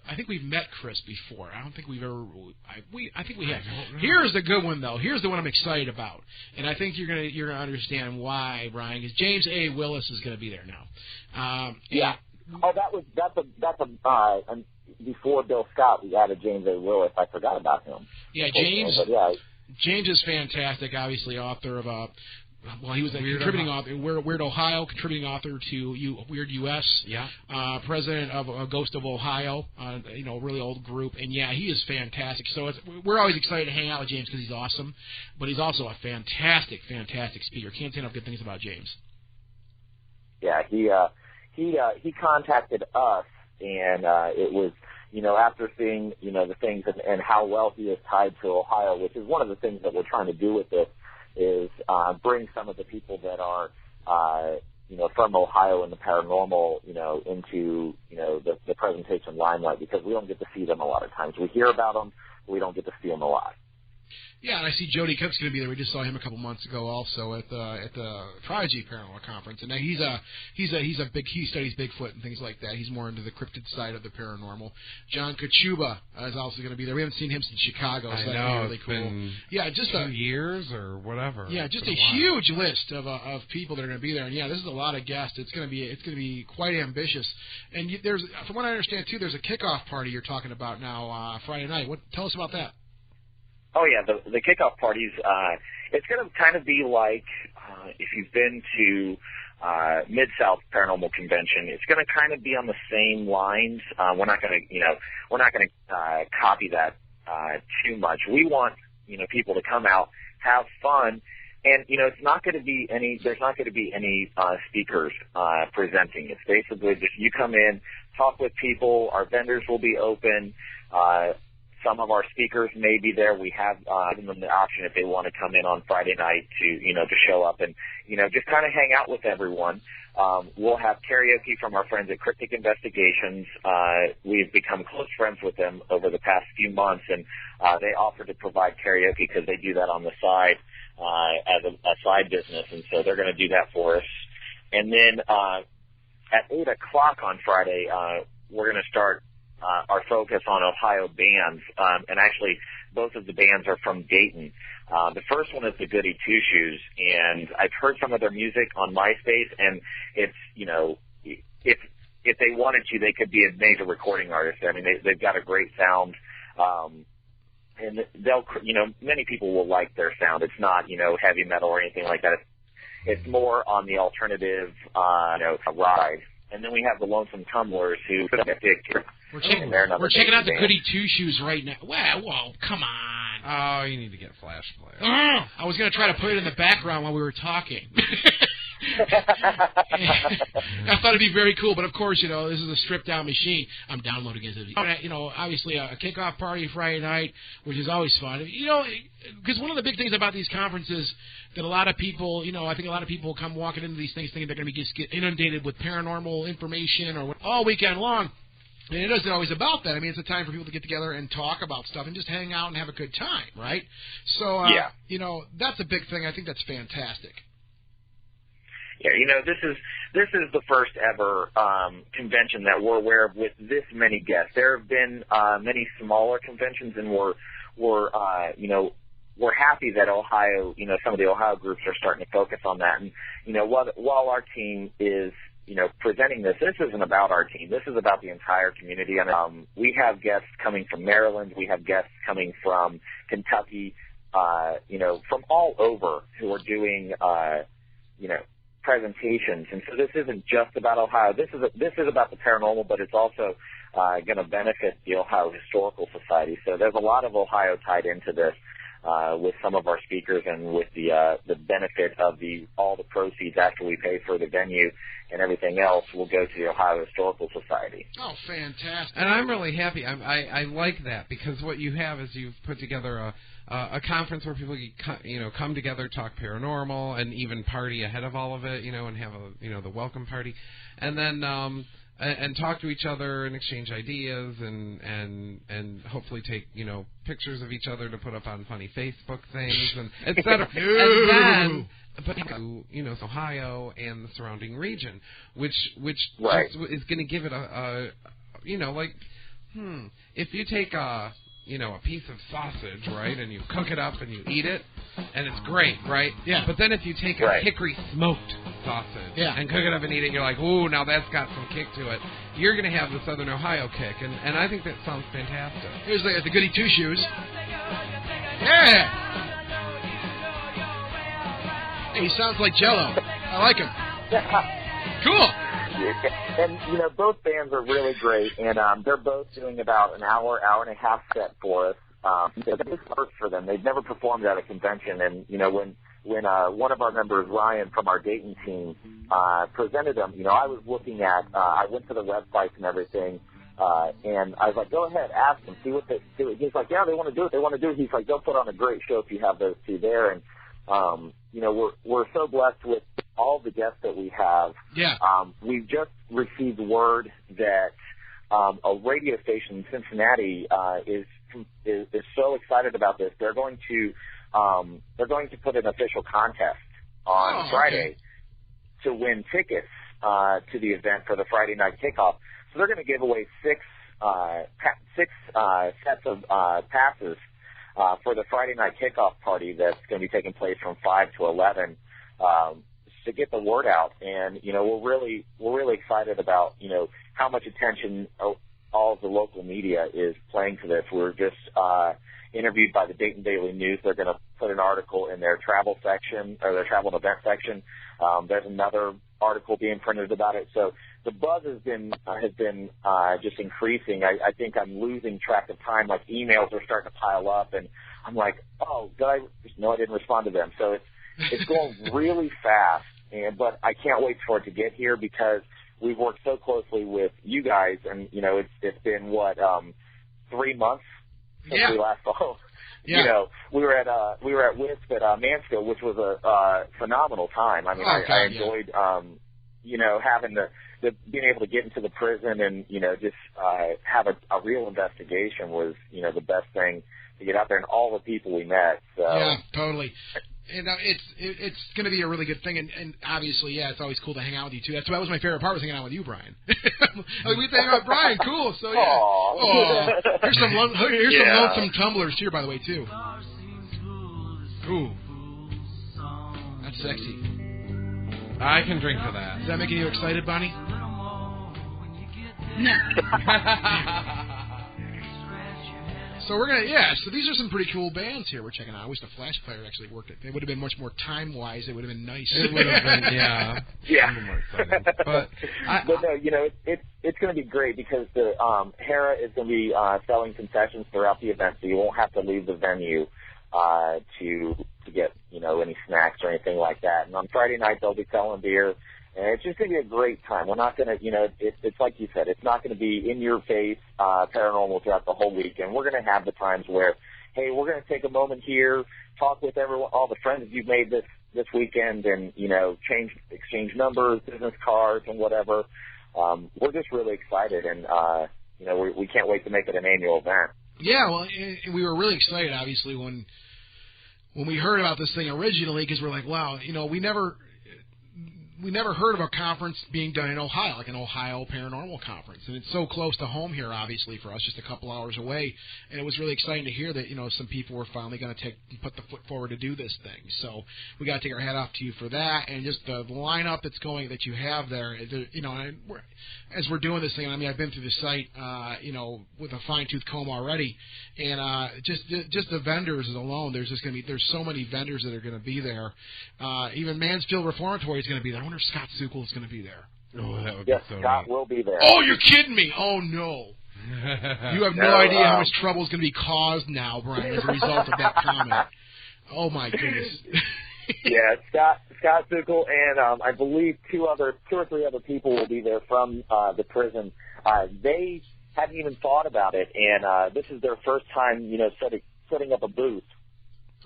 I think we've met Chris before. I don't think we've ever. I think we have. Here's the good one though. Here's the one I'm excited about, and I think you're gonna understand why, Brian. Because James A. Willis is gonna be there now. Yeah. Oh, that's a before Bill Scott, we added James A. Willis. I forgot about him. Yeah, James. James is fantastic. Obviously, author of he was a contributing author, Weird Ohio, contributing author to Weird US. Yeah. President of Ghost of Ohio, really old group, and yeah, he is fantastic. So we're always excited to hang out with James because he's awesome, but he's also a fantastic speaker. Can't say enough good things about James. Yeah, he contacted us, and it was after seeing the things and how well he is tied to Ohio, which is one of the things that we're trying to do with this. Is bring some of the people that are, from Ohio and the paranormal, into, the presentation limelight, because we don't get to see them a lot of times. We hear about them, but we don't get to see them a lot. Yeah, and I see Jody Cook's going to be there. We just saw him a couple months ago, also at the Prodigy Paranormal Conference, and now he studies Bigfoot and things like that. He's more into the cryptid side of the paranormal. John Kachuba is also going to be there. We haven't seen him since Chicago, so that's really cool. Been just 2 years or whatever. Yeah, just a huge list of people that are going to be there, and yeah, this is a lot of guests. It's going to be quite ambitious. And there's, from what I understand too, there's a kickoff party you're talking about now Friday night. Tell us about that. Oh, yeah, the kickoff parties, it's going to kind of be like if you've been to Mid-South Paranormal Convention, it's going to kind of be on the same lines. We're not going to copy that too much. We want, people to come out, have fun, and, it's not going to be there's not going to be any speakers presenting. It's basically just you come in, talk with people, our vendors will be open, some of our speakers may be there. We have given them the option if they want to come in on Friday night to show up and, just kind of hang out with everyone. We'll have karaoke from our friends at Cryptic Investigations. We've become close friends with them over the past few months, and they offer to provide karaoke because they do that on the side as a side business, and so they're going to do that for us. And then at 8 o'clock on Friday, we're going to start our focus on Ohio bands, and actually both of the bands are from Dayton. The first one is the Goody Two Shoes, and I've heard some of their music on MySpace, and it's, if they wanted to, they could be a major recording artist. I mean, they've got a great sound, and they'll, many people will like their sound. It's not, heavy metal or anything like that. It's more on the alternative, ride. And then we have the Lonesome Tumblers who put up a big. We're checking out the Goody Two Shoes right now. Whoa, come on. Oh, you need to get Flash Player. I was going to try to put it in the background while we were talking. I thought it'd be very cool, but of course, this is a stripped-down machine. I'm downloading it. Obviously a kickoff party Friday night, which is always fun. Because one of the big things about these conferences that a lot of people, I think a lot of people come walking into these things thinking they're going to get inundated with paranormal information or all weekend long. And it isn't always about that. I mean, it's a time for people to get together and talk about stuff and just hang out and have a good time, right? So, that's a big thing. I think that's fantastic. Yeah, this is the first ever convention that we're aware of with this many guests. There have been many smaller conventions, and we're happy that Ohio, some of the Ohio groups are starting to focus on that. And while our team is presenting this isn't about our team. This is about the entire community. And we have guests coming from Maryland. We have guests coming from Kentucky. From all over who are doing presentations. And so this isn't just about Ohio. This is about the paranormal, but it's also going to benefit the Ohio Historical Society. So there's a lot of Ohio tied into this with some of our speakers and with the benefit of all the proceeds after we pay for the venue and everything else will go to the Ohio Historical Society. Oh, fantastic. And I'm really happy. I like that because what you have is you've put together a conference where people come together, talk paranormal, and even party ahead of all of it, and have the welcome party, and then and talk to each other and exchange ideas and hopefully take pictures of each other to put up on funny Facebook things and etc. And then Ohio and the surrounding region, which right. is going to give it If you take a piece of sausage, right, and you cook it up and you eat it, and it's great, right? Yeah. But then if you take a hickory smoked sausage and cook it up and eat it, you're like, ooh, now that's got some kick to it. You're going to have the Southern Ohio kick, and I think that sounds fantastic. Here's the goody two-shoes. Yeah! Hey, he sounds like Jello. I like him. Cool. And, both bands are really great, and they're both doing about an hour and a half set for us. It's first for them. They've never performed at a convention, and, when one of our members, Ryan, from our Dayton team, presented them, I was looking at, I went to the websites and everything, and I was like, go ahead, ask them, see what they do. He's like, yeah, they want to do it. He's like, they'll put on a great show if you have those two there, and, we're so blessed with all the guests that we have. Yeah. We've just received word that a radio station in Cincinnati is so excited about this. They're going to put an official contest on Friday to win tickets to the event for the Friday night kickoff. So they're going to give away six sets of passes for the Friday night kickoff party that's going to be taking place from 5 to 11 to get the word out. And we're really excited about how much attention all of the local media is paying to this. We're just interviewed by the Dayton Daily News. They're going to put an article in their travel section or their travel and event section. There's another article being printed about it. So the buzz has been just increasing. I think I'm losing track of time. Like emails are starting to pile up, and I'm like, oh, I didn't respond to them. So it's going really fast, but I can't wait for it to get here because we've worked so closely with you guys, and it's been 3 months since we last saw. Yeah. We were at Winston at Mansfield, which was a phenomenal time. I mean, I enjoyed having being able to get into the prison and just have a real investigation was the best thing to get out there, and all the people we met. So. Yeah, totally. And it's going to be a really good thing, and obviously, it's always cool to hang out with you too. That was my favorite part, was hanging out with you, Brian. We hang out with Brian, cool. So yeah. Aww. Here's some lonesome tumblers here, by the way, too. Ooh, that's sexy. I can drink to that. Is that making you excited, Bonnie? No. So we're so these are some pretty cool bands here we're checking out. I wish the Flash Player actually worked it. It would have been much more time-wise. It would have been nice. It would have been, yeah. But no, it's going to be great because the Hera is going to be selling concessions throughout the event, so you won't have to leave the venue to get any snacks or anything like that. And on Friday night they'll be selling beer. And it's just going to be a great time. We're not going to, it's like you said, it's not going to be in your face paranormal throughout the whole weekend. We're going to have the times where, hey, we're going to take a moment here, talk with everyone, all the friends you've made this weekend, and exchange numbers, business cards, and whatever. We're just really excited, and we can't wait to make it an annual event. Yeah, well, we were really excited, obviously, when we heard about this thing originally, because we're like, wow, we never heard of a conference being done in Ohio, like an Ohio Paranormal Conference. And it's so close to home here, obviously, for us, just a couple hours away. And it was really exciting to hear that, some people were finally going to put the foot forward to do this thing. So we got to take our hat off to you for that. And just the lineup that you have there, and as we're doing this thing, I mean, I've been through the site, with a fine-tooth comb already. And just the vendors alone, there's so many vendors that are going to be there. Even Mansfield Reformatory is going to be there. I wonder if Scott Zukel is going to be there. Oh, that would be so Scott neat. will be there. Oh, you're kidding me! Oh no! You have no idea how much trouble is going to be caused now, Brian, as a result of that comment. Oh my goodness! Yeah, Scott Zukel and I believe two or three other people will be there from the prison. They hadn't even thought about it, and this is their first time, setting up a booth.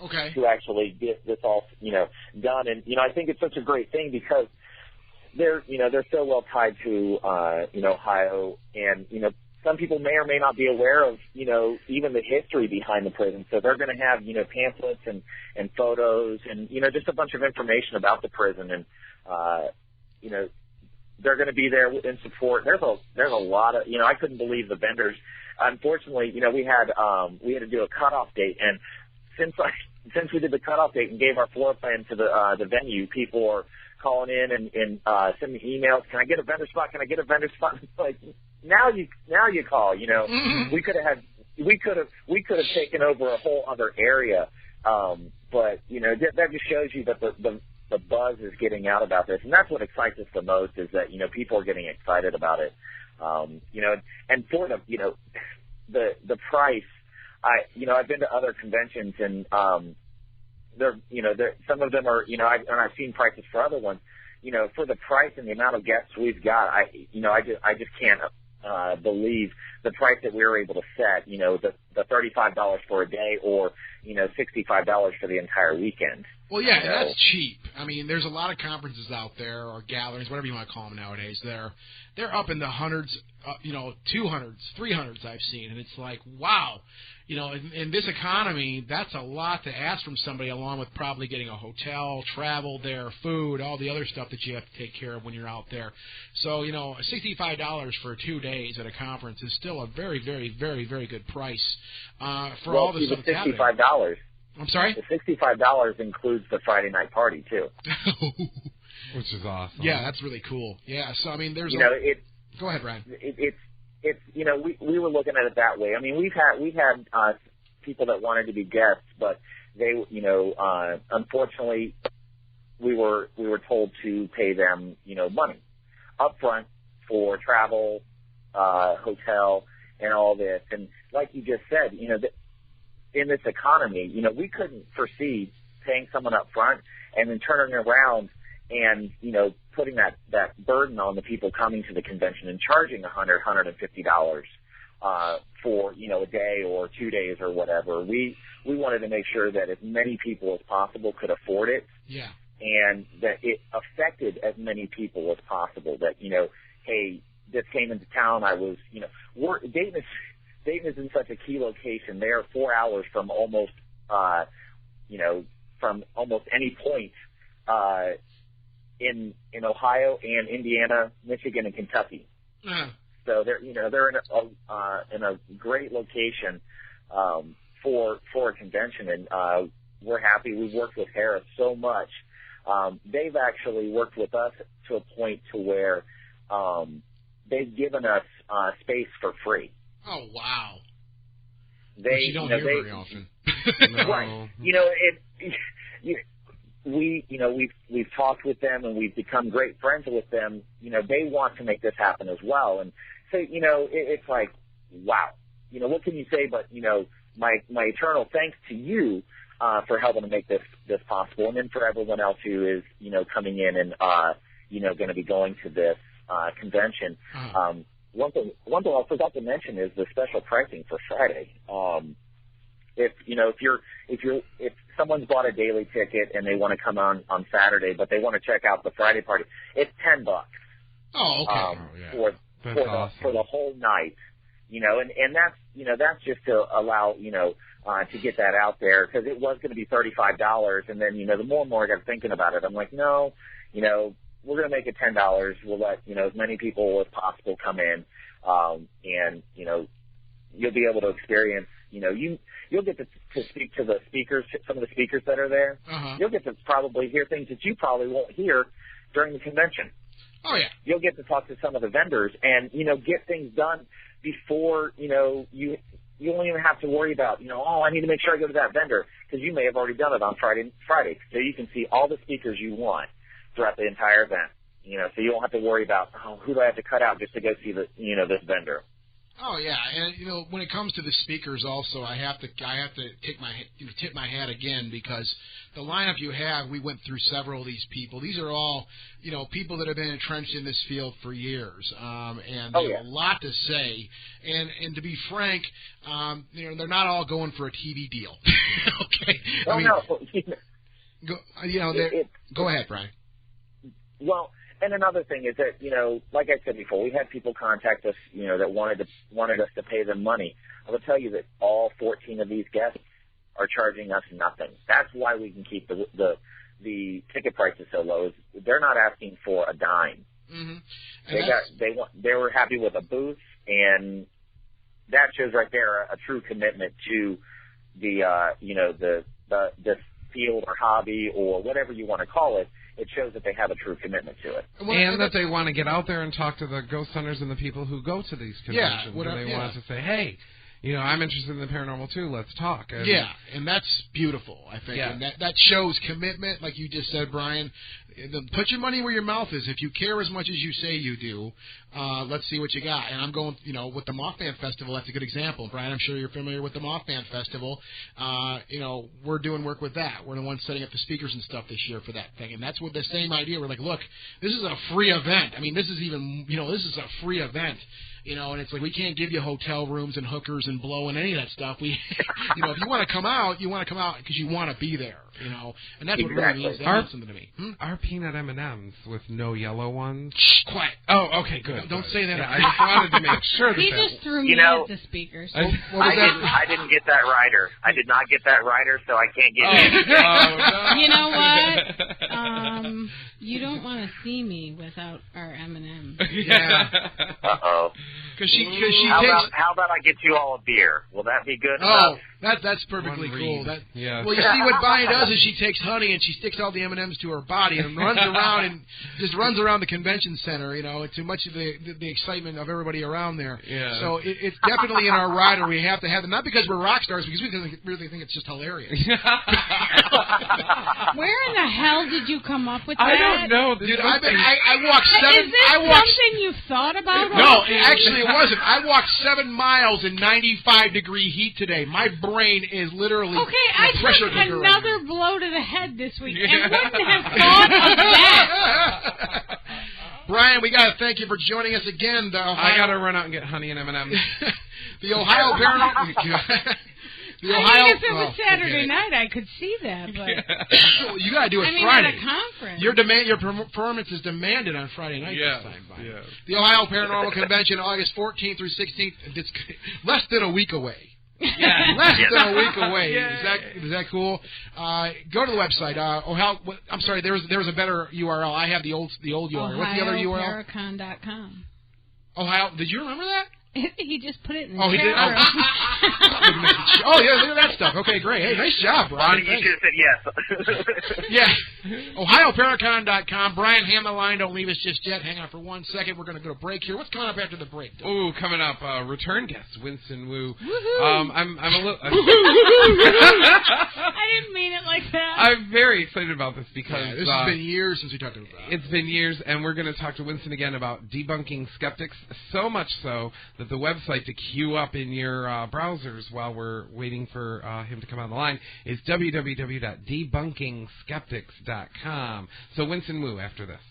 Okay. To actually get this all, done. And, I think it's such a great thing because they're so well tied to, Ohio. And, some people may or may not be aware of, even the history behind the prison. So they're going to have, pamphlets and photos and, just a bunch of information about the prison. And, they're going to be there in support. There's a lot of, I couldn't believe the vendors. Unfortunately, we had to do a cutoff date, and since we did the cutoff date and gave our floor plan to the venue, people are calling in and sending emails. Can I get a vendor spot? Can I get a vendor spot? It's like now you call. Mm-hmm. We could have taken over a whole other area, but that just shows you that the buzz is getting out about this, and that's what excites us the most is that people are getting excited about it. And for the price. I've been to other conventions and some of them are I've seen prices for other ones. For the price and the amount of guests we've got, I just can't believe the price that we were able to set. The $35 for a day or $65 for the entire weekekend. Well, yeah, that's cheap. I mean, there's a lot of conferences out there or gatherings, whatever you want to call them nowadays. They're up in the hundreds, 200s, 300s I've seen, and it's like, wow. In this economy, that's a lot to ask from somebody, along with probably getting a hotel, travel there, food, all the other stuff that you have to take care of when you're out there. So, $65 for 2 days at a conference is still a very, very, very, very good price for all the stuff that's happening. $65. I'm sorry? The $65 includes the Friday night party, too. Which is awesome. Yeah, that's really cool. Yeah, so, I mean, there's Go ahead, Ryan. It's we were looking at it that way. I mean, we've had people that wanted to be guests, but they unfortunately we were told to pay them money up front for travel, hotel, and all this. And like you just said, in this economy, we couldn't foresee paying someone up front and then turning around and putting that burden on the people coming to the convention and charging $150 for a day or 2 days or whatever. We wanted to make sure that as many people as possible could afford it. Yeah. And that it affected as many people as possible. That hey, this came into town. I was Dayton is in such a key location. They are 4 hours from almost any point in Ohio and Indiana, Michigan, and Kentucky. So they're in a great location for a convention, and we're happy. We've worked with Harris so much. They've actually worked with us to a point to where they've given us space for free. Oh wow! Which you don't hear very often. No. Right. We've talked with them and we've become great friends with them. They want to make this happen as well, and so it's like, wow. What can you say? But my eternal thanks to you for helping to make this possible, and then for everyone else who is coming in and going to be going to this convention. One thing I forgot to mention is the special pricing for Friday. If someone's bought a daily ticket and they want to come on Saturday, but they want to check out the Friday party, it's $10. Oh, okay. For the whole night, and that's just to allow to get that out there, because it was going to be $35, and then the more and more I got thinking about it, I'm like, no, we're going to make it $10. We'll let as many people as possible come in, and you'll be able to experience. You'll get to speak to the speakers, some of the speakers that are there. Uh-huh. You'll get to probably hear things that you probably won't hear during the convention. Oh yeah. You'll get to talk to some of the vendors and get things done before you won't even have to worry about I need to make sure I go to that vendor, because you may have already done it on Friday, so you can see all the speakers you want throughout the entire event. So you won't have to worry about who do I have to cut out just to go see this vendor. Oh yeah, and when it comes to the speakers, also I have to tip my hat again, because the lineup you have, we went through several of these people. These are all people that have been entrenched in this field for years, and they have a lot to say. And to be frank, they're not all going for a TV deal. Okay. Go ahead, Brian. Well. And another thing is that, like I said before, we had people contact us, that wanted us to pay them money. I will tell you that all 14 of these guests are charging us nothing. That's why we can keep the ticket prices so low. Is they're not asking for a dime. Mm-hmm. They were happy with a booth, and that shows right there a true commitment to the the field or hobby or whatever you want to call it. It shows that they have a true commitment to it. And that they want to get out there and talk to the ghost hunters and the people who go to these conventions. And they want to say, hey, I'm interested in the paranormal too. Let's talk. And that's beautiful, I think. Yeah. And that shows commitment, like you just said, Brian. Put your money where your mouth is. If you care as much as you say you do, let's see what you got. And I'm going, with the Mothman Festival, that's a good example. Brian, I'm sure you're familiar with the Mothman Festival. We're doing work with that. We're the ones setting up the speakers and stuff this year for that thing. And that's with the same idea. We're like, look, this is a free event. I mean, this is a free event. And it's like we can't give you hotel rooms and hookers and blow and any of that stuff. We, if you want to come out, because you want to be there. And that's what really means. That means something to me. Our peanut M&Ms with no yellow ones. Shh, quiet. Oh, okay, good. Don't say that. I just wanted to make sure that he just threw me at the speakers. I didn't get that rider. I did not get that rider, so I can't get it. No. You know what? You don't want to see me without our M&M. Yeah. Uh-oh. Because she how about I get you all a beer? Will that be good enough? Oh, that's perfectly cool. Well, you see what Bonnie does is she takes honey and she sticks all the M&Ms to her body and runs around the convention center. Too much of the excitement of everybody around there. Yeah. So it's definitely in our rider. We have to have them, not because we're rock stars, because we really think it's just hilarious. Where in the hell did you come up with that? I don't know, dude. I walked 7. Is this something you've thought about? No, actually, it wasn't. I walked 7 miles in 95-degree heat today. My brain is literally I took another blow to the head this week and wouldn't have thought of that. Brian, we got to thank you for joining us again. I got to run out and get honey and M&M's. The Ohio Paranormal... if it was Saturday night, I could see that, but you got to do it at Friday. a conference. Your performance is demanded on Friday night this time. Yeah. The Ohio Paranormal Convention, August 14th through 16th. It's less than a week away. Yeah. Less than a week away. Is that cool? Go to the website. I'm sorry. There was a better URL. I have the old URL. What's the other URL? OhioParacon.com. Ohio. Did you remember that? He just put it in the chat. He did? Yeah, look at that stuff. Okay, great. Hey, nice job, Brian. You should have said yes. Yeah. OhioParacon.com. Brian, hand the line. Don't leave us just yet. Hang on for 1 second. We're going to go to break here. What's coming up after the break? Ooh, coming up, return guest, Winston Wu. Woohoo. I'm a little... I didn't mean it like that. I'm very excited about this because... this has been years since we talked about it. It's been years, and we're going to talk to Winston again about debunking skeptics, so much so that the website to queue up in your browsers while we're waiting for him to come on the line is www.debunkingskeptics.com. So Winston Wu after this.